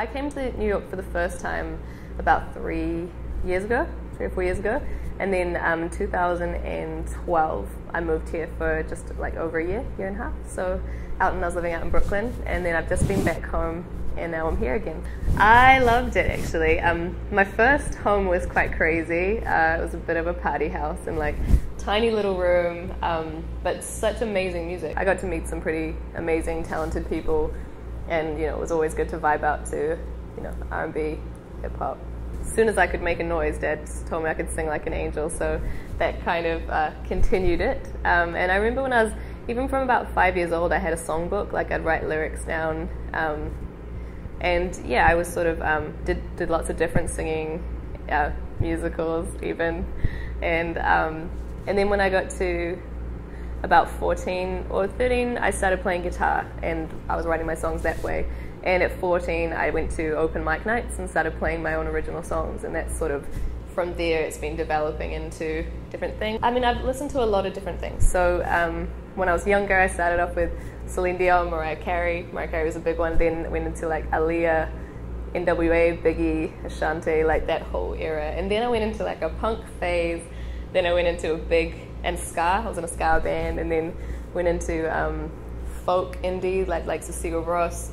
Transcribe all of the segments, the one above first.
I came to New York for the first time about 3 or 4 years ago, and then in 2012 I moved here for just like over a year and a half. So I was living out in Brooklyn, and then I've just been back home, and now I'm here again. I loved it actually. My first home was quite crazy. It was a bit of a party house and like tiny little room, but such amazing music. I got to meet some pretty amazing, talented people, and it was always good to vibe out to R&B, hip hop. As soon as I could make a noise, Dad told me I could sing like an angel, so that kind of continued it. And I remember when I was, even from about 5 years old, I had a songbook, like I'd write lyrics down. And yeah, I was sort of, did lots of different singing, musicals even. And then when I got to about 14 or 13, I started playing guitar, and I was writing my songs that way. And at 14, I went to open mic nights and started playing my own original songs, and that's sort of, from there, it's been developing into different things. I mean, I've listened to a lot of different things. So when I was younger, I started off with Celine Dion, Mariah Carey. Mariah Carey was a big one. Then went into like Aaliyah, NWA, Biggie, Ashanti, like that whole era. And then I went into like a punk phase. Then I went into and ska. I was in a ska band, and then went into folk indie, like Cecilia Ross,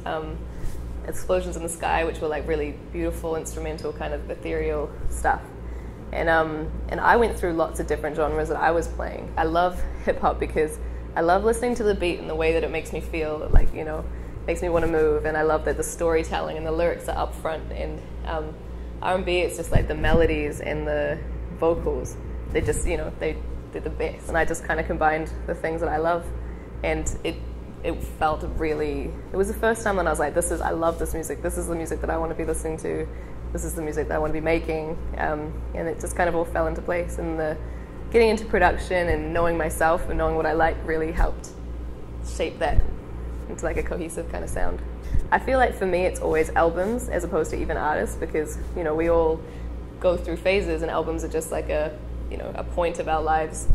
Explosions in the Sky, which were like really beautiful, instrumental, kind of ethereal stuff. And I went through lots of different genres that I was playing. I love hip hop because I love listening to the beat and the way that it makes me feel, like, makes me want to move. And I love that the storytelling and the lyrics are up front. And R&B, it's just like the melodies and the vocals. They just, they're the best. And I just kind of combined the things that I love. And it felt really, it was the first time that I was like, I love this music. This is the music that I want to be listening to. This is the music that I want to be making. And it just kind of all fell into place. And getting into production and knowing myself and knowing what I like really helped shape that into like a cohesive kind of sound. I feel like for me it's always albums as opposed to even artists, because we all go through phases, and albums are just like a point of our lives.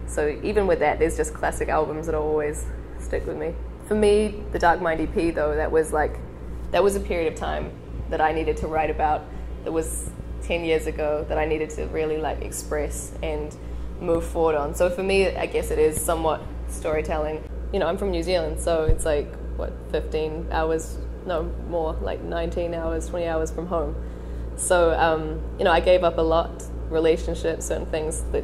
So even with that, there's just classic albums that always stick with me. For me, the Dark Mind EP though, that was a period of time that I needed to write about. That was 10 years ago, that I needed to really like express and move forward on. So for me, I guess it is somewhat storytelling. I'm from New Zealand, so it's like, 15 hours, no more, like 19 hours, 20 hours from home. So, I gave up a lot, relationships, certain things that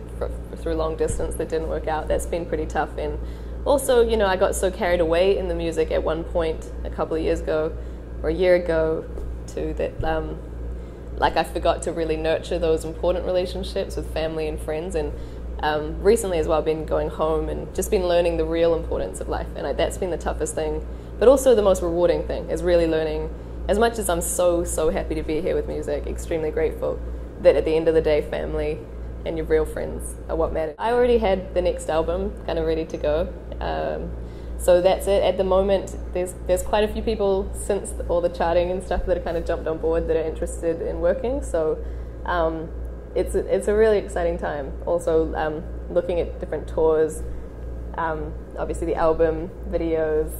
through long distance that didn't work out. That's been pretty tough. And also, I got so carried away in the music at one point a couple of years ago, or a year ago too, that like I forgot to really nurture those important relationships with family and friends. And recently as well, I've been going home and just been learning the real importance of life. And that's been the toughest thing, but also the most rewarding thing, is really learning. As much as I'm so happy to be here with music, extremely grateful, that at the end of the day, family and your real friends are what matter. I already had the next album kind of ready to go. So that's it. At the moment, there's quite a few people since all the charting and stuff that have kind of jumped on board that are interested in working. So it's a really exciting time. Also looking at different tours, obviously the album, videos,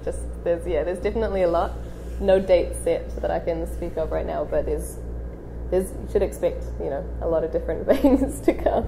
there's definitely a lot. No date set that I can speak of right now, but you should expect a lot of different things to come.